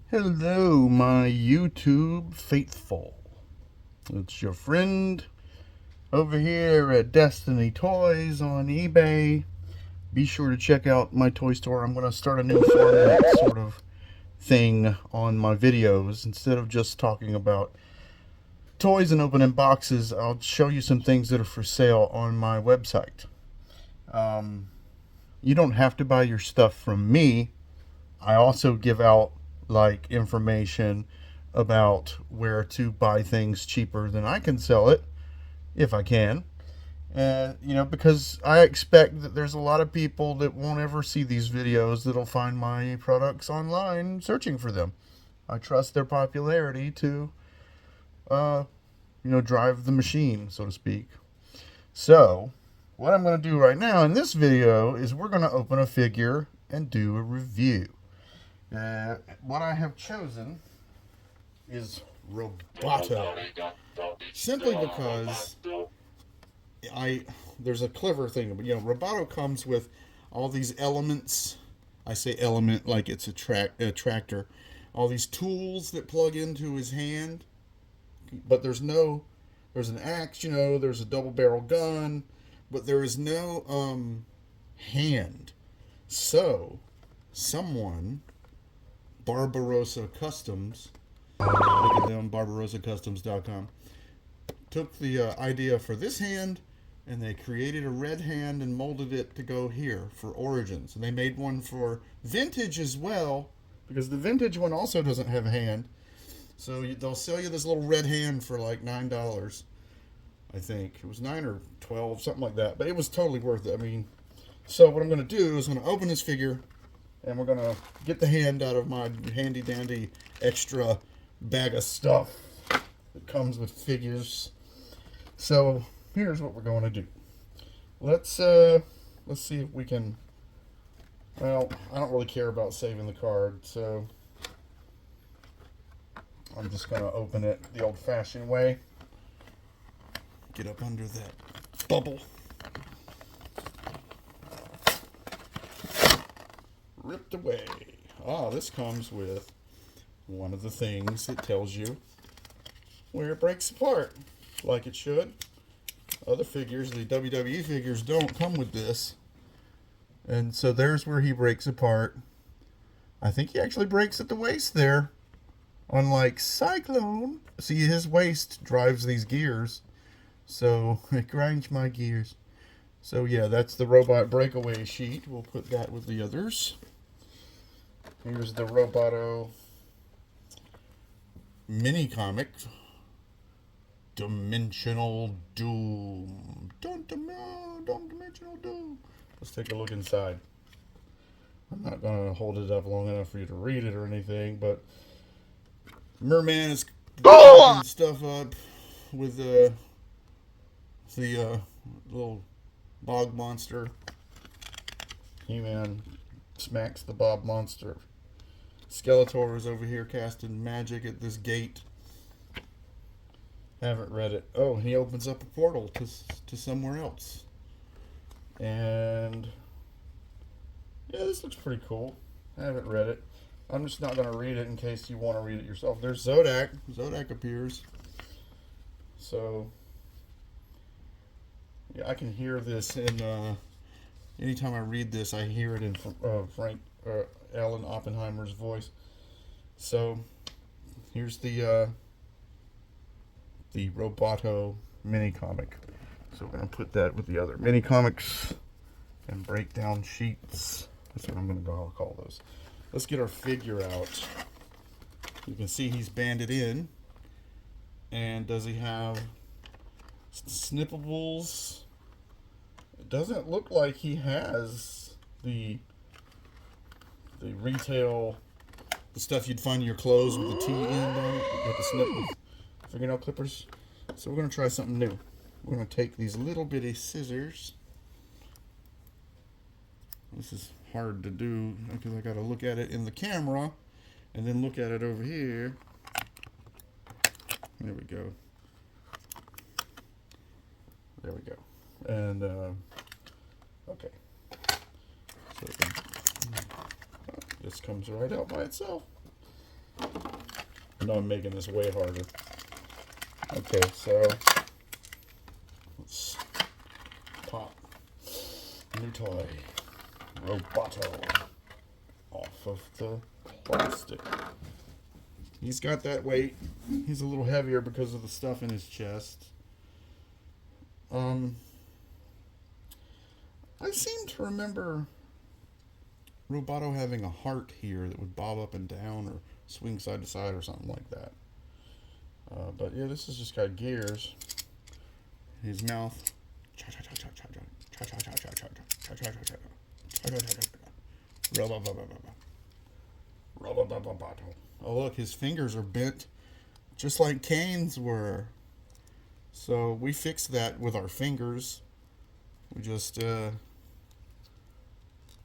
Hello, my YouTube faithful. It's your friend over here at Destiny Toys on eBay. Be sure to check out my toy store. I'm going to start a new format sort of thing on my videos. Instead of just talking about toys and opening boxes, I'll show you some things that are for sale on my website. You don't have to buy your stuff from me. I also give out like information about where to buy things cheaper than I can sell it, if I can. Because I expect that there's a lot of people that won't ever see these videos that'll find my products online searching for them. I trust their popularity to, drive the machine, so to speak. So, what I'm going to do right now in this video is we're going to open a figure and do a review. What I have chosen is Roboto, simply because there's a clever thing. Roboto comes with all these elements. I say element like it's a tractor. All these tools that plug into his hand, but there's an axe, there's a double barrel gun, but there is no hand. So someone, Barbarossa Customs, look at them, barbarossacustoms.com, took the idea for this hand and they created a red hand and molded it to go here for Origins. And they made one for Vintage as well, because the Vintage one also doesn't have a hand. So they'll sell you this little red hand for like $9. I think it was 9 or 12, something like that. But it was totally worth it. So what I'm going to do is I'm going to open this figure, and we're going to get the hand out of my handy dandy extra bag of stuff that comes with figures. So here's what we're going to do. Let's see if we can. Well, I don't really care about saving the card, so I'm just going to open it the old-fashioned way. Get up under that bubble. Ripped away. This comes with one of the things that tells you where it breaks apart, like it should. Other figures, the WWE figures, don't come with this. And so there's where he breaks apart. I think he actually breaks at the waist there. Unlike Cyclone. See, his waist drives these gears. So it grinds my gears. So yeah, that's the robot breakaway sheet. We'll put that with the others. Here's the Roboto mini comic. Dimensional Doom. Dimensional Doom. Let's take a look inside. I'm not going to hold it up long enough for you to read it or anything, but Merman is picking stuff up with the little bog monster. He-Man smacks the Bob monster. Skeletor is over here casting magic at this gate. Haven't read it. Oh, he opens up a portal to somewhere else. And yeah, this looks pretty cool. I haven't read it. I'm just not going to read it in case you want to read it yourself. There's Zodak. Zodak appears. So yeah, I can hear this in. Anytime I read this, I hear it in Alan Oppenheimer's voice. So here's the Roboto mini comic. So we're going to put that with the other mini comics and breakdown sheets. That's what I'm going to call those. Let's get our figure out. You can see he's banded in. And does he have snippables? It doesn't look like he has the retail, the stuff you'd find in your clothes with the T end on it. You got the snip with fingernail clippers. So we're going to try something new. We're going to take these little bitty scissors. This is hard to do because I got to look at it in the camera and then look at it over here. There we go. There we go. And okay. So this comes right out by itself. I know I'm making this way harder. Okay, so let's pop new toy, Roboto, off of the plastic. He's got that weight. He's a little heavier because of the stuff in his chest. I seem to remember Roboto having a heart here that would bob up and down or swing side to side or something like that. But yeah, this has just got gears. His mouth. Oh look, his fingers are bent just like Kane's were. So we fixed that with our fingers. We just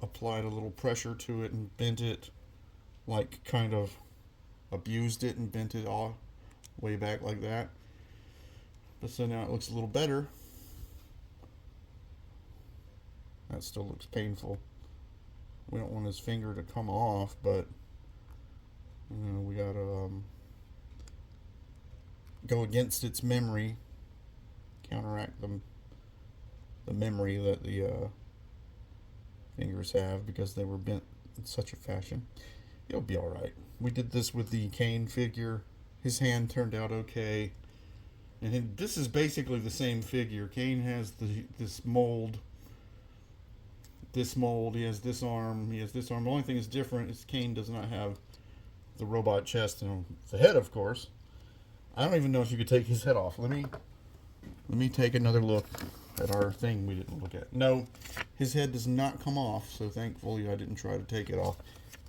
applied a little pressure to it and bent it, like kind of abused it and bent it all way back like that. But so now it looks a little better. That still looks painful. We don't want his finger to come off, but you know, we gotta go against its memory, counteract the memory that the fingers have because they were bent in such a fashion. It'll be alright. We did this with the Kane figure. His hand turned out okay. And this is basically the same figure. Kane has this mold. This mold. He has this arm. He has this arm. The only thing that's different is Kane does not have the robot chest and the head, of course. I don't even know if you could take his head off. Let me take another look at our thing we didn't look at. No, his head does not come off, so thankfully I didn't try to take it off.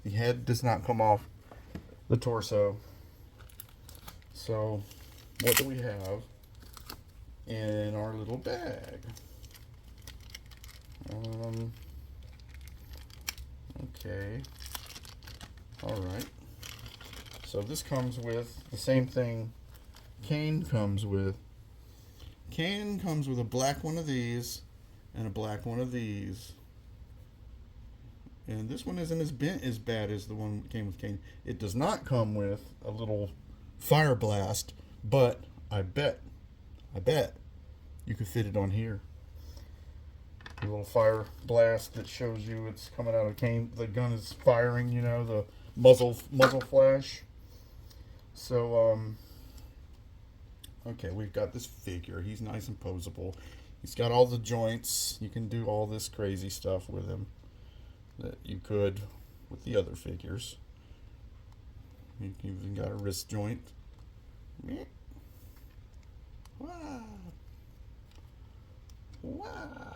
The head does not come off the torso. So, what do we have in our little bag? Okay. Alright. So this comes with the same thing Kane comes with. Kane comes with a black one of these and a black one of these. And this one isn't as bent as bad as the one that came with Kane. It does not come with a little fire blast, but I bet you could fit it on here. A little fire blast that shows you it's coming out of Kane. The gun is firing, you know, the muzzle flash. So, okay, we've got this figure. He's nice and posable. He's got all the joints. You can do all this crazy stuff with him that you could with the other figures. You've even got a wrist joint. Wow. Wow.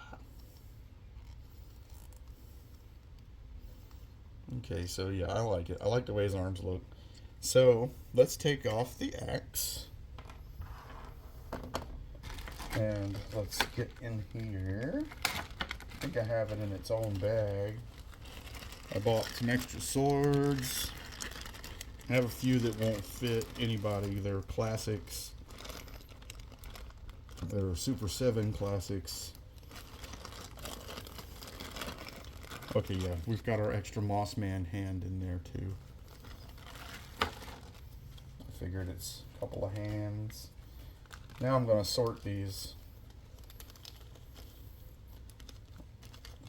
Okay, so yeah, I like it. I like the way his arms look. So, let's take off the axe. And let's get in here. I think I have it in its own bag. I bought some extra swords. I have a few that won't fit anybody. They're classics. They're Super 7 classics. Okay, yeah, we've got our extra Moss Man hand in there too. I figured it's a couple of hands. Now I'm going to sort these.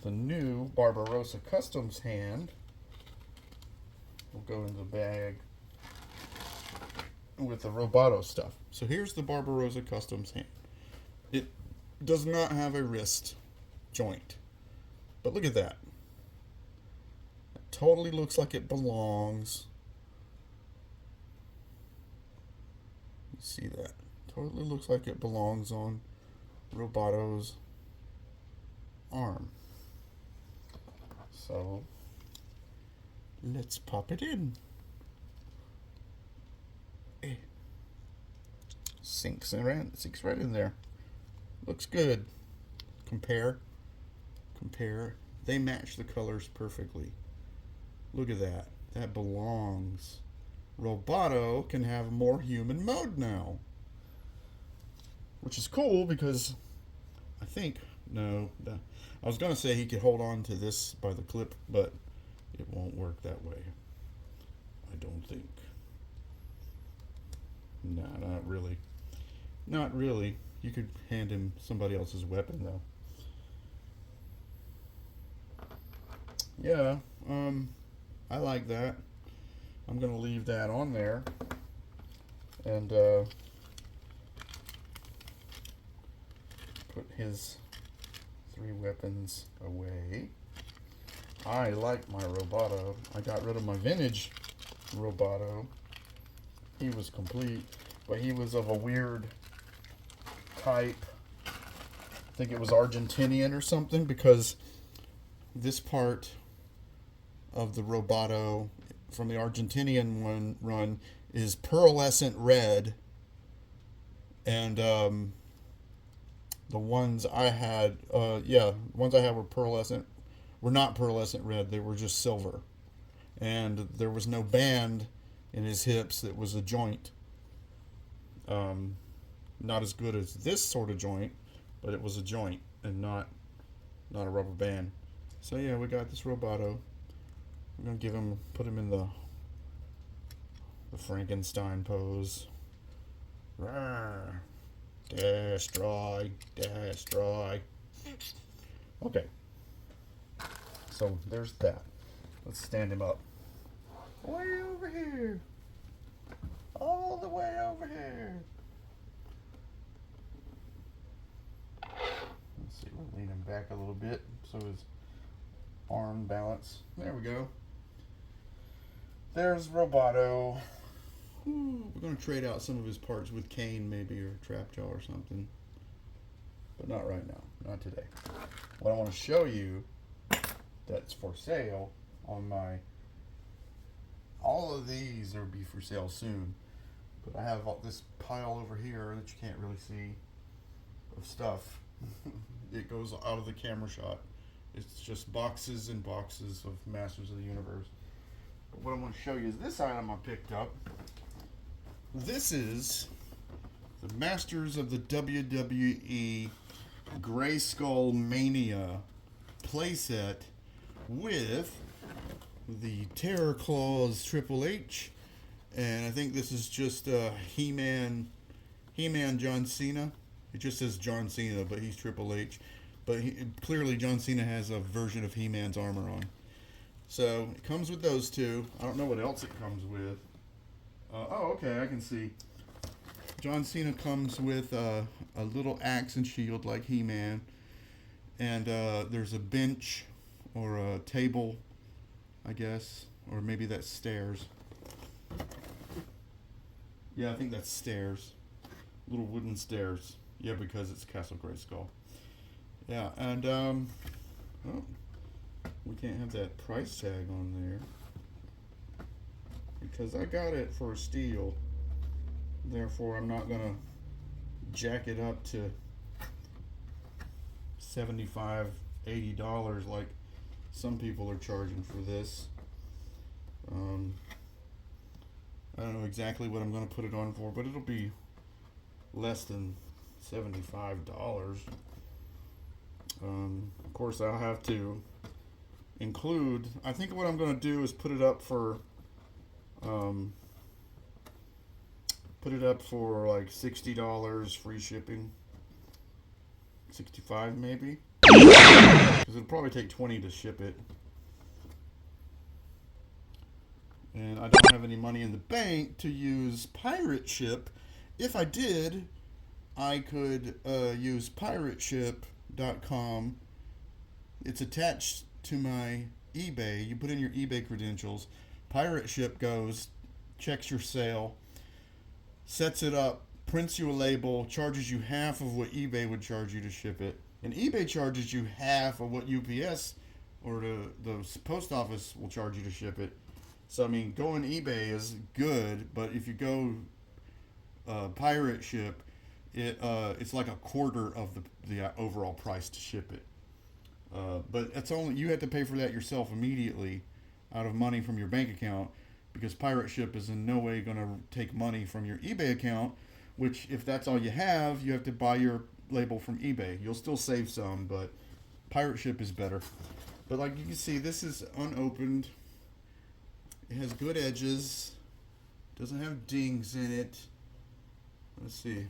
The new Barbarossa Customs hand will go in the bag with the Roboto stuff. So here's the Barbarossa Customs hand. It does not have a wrist joint. But look at that. It totally looks like it belongs. You see that? Totally looks like it belongs on Roboto's arm. So let's pop it in. Sinks right in there. Looks good. Compare. They match the colors perfectly. Look at that. That belongs. Roboto can have more human mode now. Which is cool because I think, no, I was going to say he could hold on to this by the clip, but it won't work that way. I don't think. No, not really. Not really. You could hand him somebody else's weapon though. Yeah, I like that. I'm gonna leave that on there, and put his 3 weapons away. I like my Roboto. I got rid of my vintage Roboto. He was complete, but he was of a weird type. I think it was Argentinian or something, because this part of the Roboto from the Argentinian one run is pearlescent red, and the ones I had, ones I had were not pearlescent red. They were just silver, and there was no band in his hips. That was a joint. Not as good as this sort of joint, but it was a joint and not a rubber band. So yeah, we got this Roboto. We're gonna put him in the Frankenstein pose. Rawr. Destroy, destroy. Okay, so there's that. Let's stand him up. Way over here. All the way over here. Let's see, we'll lean him back a little bit so his arm balance. There we go. There's Roboto. We're going to trade out some of his parts with Kane, maybe, or Trapjaw or something. But not right now. Not today. What I want to show you that's for sale on my... All of these will be for sale soon. But I have all this pile over here that you can't really see of stuff. It goes out of the camera shot. It's just boxes and boxes of Masters of the Universe. But what I want to show you is this item I picked up. This is the Masters of the WWE Grayskull Mania playset with the Terror Claws Triple H, and I think this is just He-Man John Cena. It just says John Cena, but he's Triple H. But clearly John Cena has a version of He-Man's armor on. So it comes with those two. I don't know what else it comes with. Okay, I can see. John Cena comes with a little axe and shield like He-Man. And there's a bench or a table, I guess. Or maybe that's stairs. Yeah, I think that's stairs. Little wooden stairs. Yeah, because it's Castle Grayskull. Yeah, and we can't have that price tag on there because I got it for a steal. Therefore, I'm not gonna jack it up to $75, $80 like some people are charging for this. I don't know exactly what I'm gonna put it on for, but it'll be less than $75. Of course, I'll have to include. I think what I'm going to do is put it up for like $60 free shipping. 65 maybe, because it'll probably take 20 to ship it. And I don't have any money in the bank to use pirate ship. If I did, I could use pirateship.com. It's attached to my eBay. You put in your eBay credentials. Pirate Ship goes, checks your sale, sets it up, prints you a label, charges you half of what eBay would charge you to ship it. And eBay charges you half of what UPS or the post office will charge you to ship it. So, I mean, going eBay is good, but if you go Pirate Ship, it's like a quarter of the overall price to ship it. But it's only, you have to pay for that yourself immediately out of money from your bank account, because Pirate Ship is in no way going to take money from your eBay account, which if that's all you have to buy your label from eBay. You'll still save some, but Pirate Ship is better. But like you can see, this is unopened. It has good edges. Doesn't have dings in it. Let's see.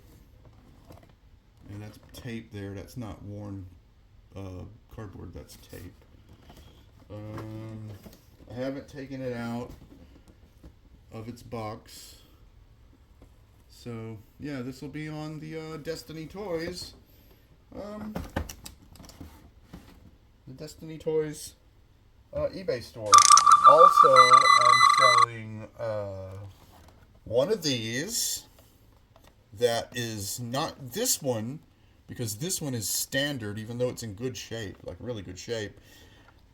And that's tape there. That's not worn cardboard. That's tape. I haven't taken it out of its box. So, yeah, this will be on the Destiny Toys. The Destiny Toys eBay store. Also, I'm selling one of these that is not this one, because this one is standard, even though it's in good shape, like really good shape.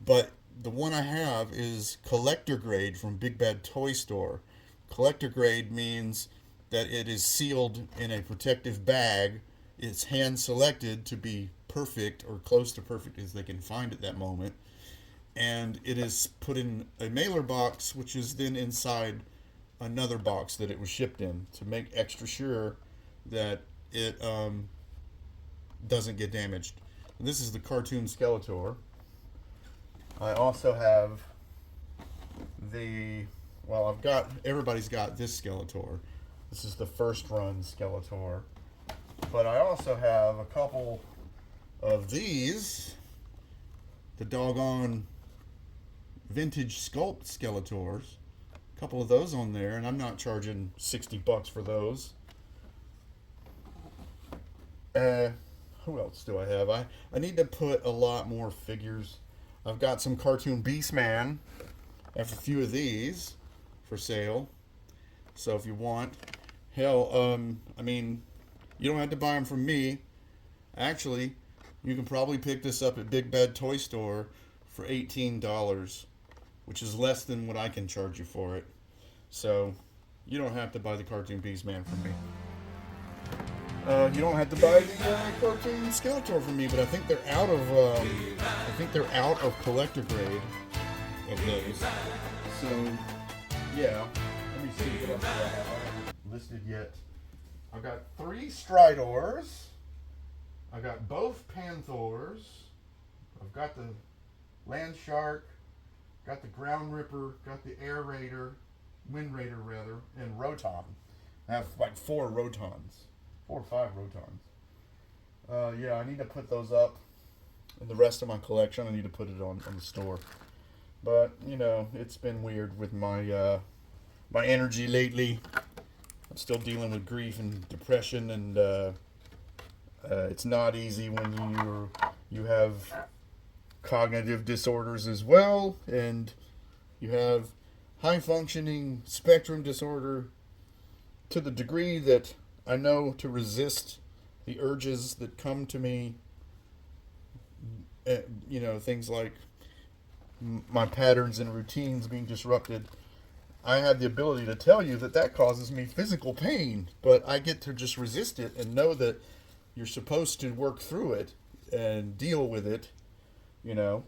But the one I have is collector grade from Big Bad Toy Store. Collector grade means that it is sealed in a protective bag. It's hand selected to be perfect or close to perfect as they can find at that moment. And it is put in a mailer box, which is then inside another box that it was shipped in to make extra sure that it doesn't get damaged. And this is the cartoon Skeletor. I also have everybody's got this Skeletor. This is the first run Skeletor. But I also have a couple of these, the doggone vintage sculpt Skeletors. A couple of those on there, and I'm not charging $60 for those. Who else do I have? I need to put a lot more figures. I've got some cartoon Beastman. I have a few of these for sale. So if you want, hell, I mean, you don't have to buy them from me. Actually, you can probably pick this up at Big Bad Toy Store for $18, which is less than what I can charge you for it. So you don't have to buy the cartoon Beastman from me. You don't have to buy the cartoon Skeletor from me, but I think they're out of collector grade of those. So yeah, let me see what else I haven't listed yet. I've got 3 Stridors. I got both Panthors. I've got the Land Shark. Got the Ground Ripper. Got the Air Raider, Wind Raider rather, and Roton. I have like 4 Rotons. 4 or 5 Rotons. Yeah, I need to put those up. And the rest of my collection, I need to put it on the store. But, you know, it's been weird with my my energy lately. I'm still dealing with grief and depression, and it's not easy when you have cognitive disorders as well, and you have high functioning spectrum disorder to the degree that I know to resist the urges that come to me, you know, things like my patterns and routines being disrupted. I have the ability to tell you that that causes me physical pain, but I get to just resist it and know that you're supposed to work through it and deal with it, you know.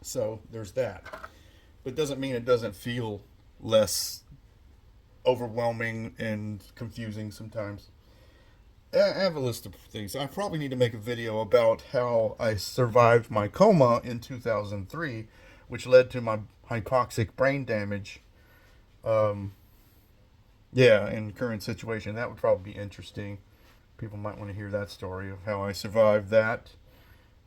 So there's that. But it doesn't mean it doesn't feel less overwhelming and confusing sometimes. I have a list of things. I probably need to make a video about how I survived my coma in 2003, which led to my hypoxic brain damage. Yeah, in the current situation, that would probably be interesting. People might want to hear that story of how I survived that.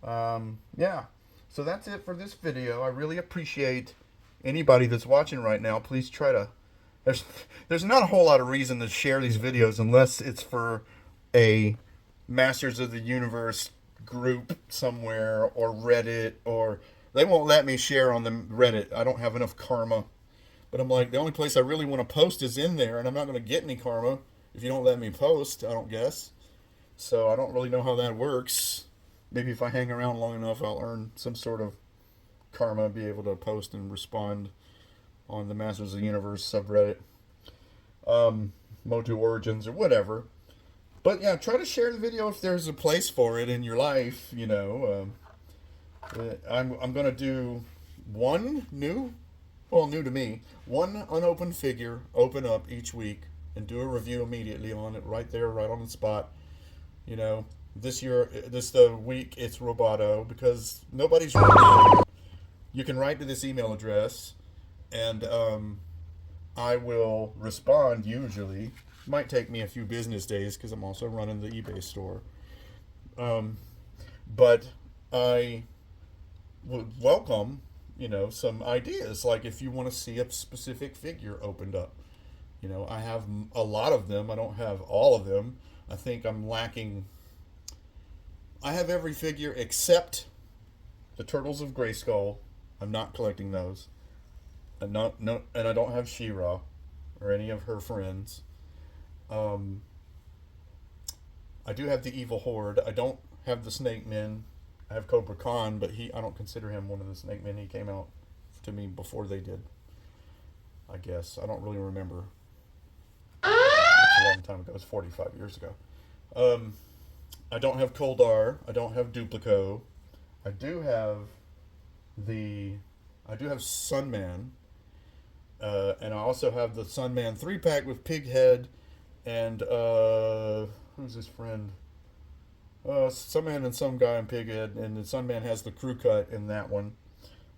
Yeah, so that's it for this video. I really appreciate anybody that's watching right now. Please try to... There's not a whole lot of reason to share these videos unless it's for a Masters of the Universe group somewhere or Reddit, or they won't let me share on the Reddit. I don't have enough karma. But I'm like, the only place I really want to post is in there, and I'm not going to get any karma if you don't let me post, I don't guess. So I don't really know how that works. Maybe if I hang around long enough, I'll earn some sort of karma, be able to post and respond on the Masters of the Universe subreddit, Motu Origins or whatever. But yeah, try to share the video if there's a place for it in your life, you know. I'm going to do one new to me, one unopened figure, open up each week, and do a review immediately on it, right there, right on the spot. You know, this week, it's Roboto, because nobody's written. You can write to this email address, and I will respond usually Might take me a few business days because I'm also running the eBay store. But I would welcome, some ideas. Like if you want to see a specific figure opened up. I have a lot of them. I don't have all of them. I think I'm lacking. I have every figure except the Turtles of Grayskull. I'm not collecting those. And I don't have She-Ra or any of her friends. I do have the Evil Horde. I don't have the Snake Men. I have Cobra Khan, but I don't consider him one of the Snake Men. He came out to me before they did. I guess. I don't really remember. It's a long time ago. It was 45 years ago. I don't have Koldar. I don't have Duplico. I do have Sunman. And I also have the Sunman 3-pack with Pighead and who's his friend? Sunman and some guy in Pighead, and the Sunman has the crew cut in that one.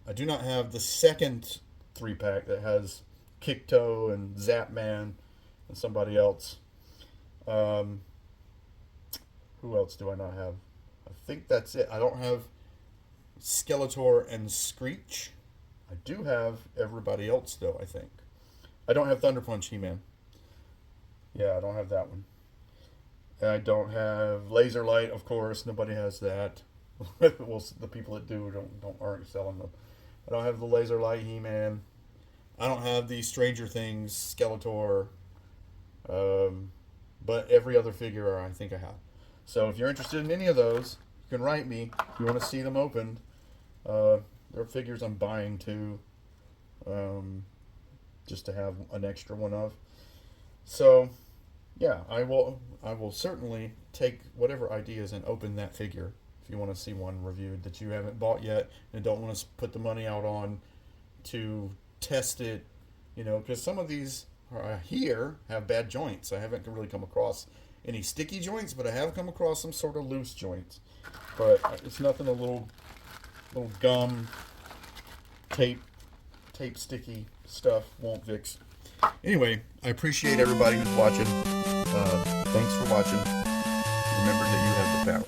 I do not have the second 3-pack that has Kikto and Zapman and somebody else. Who else do I not have? I think that's it. I don't have Skeletor and Screech. I do have everybody else, though, I think. I don't have Thunder Punch He-Man. Yeah, I don't have that one. And I don't have Laser Light, of course. Nobody has that. Well, the people that do aren't selling them. I don't have the Laser Light He-Man. I don't have the Stranger Things Skeletor. But every other figure I think I have. So if you're interested in any of those, you can write me if you want to see them opened. There are figures I'm buying too, just to have an extra one of. So, yeah, I will certainly take whatever ideas and open that figure if you want to see one reviewed that you haven't bought yet and don't want to put the money out on to test it, because some of these here have bad joints. I haven't really come across any sticky joints, but I have come across some sort of loose joints. But it's nothing a little gum, tape sticky stuff won't fix. Anyway, I appreciate everybody who's watching. Thanks for watching. Remember that you have the power.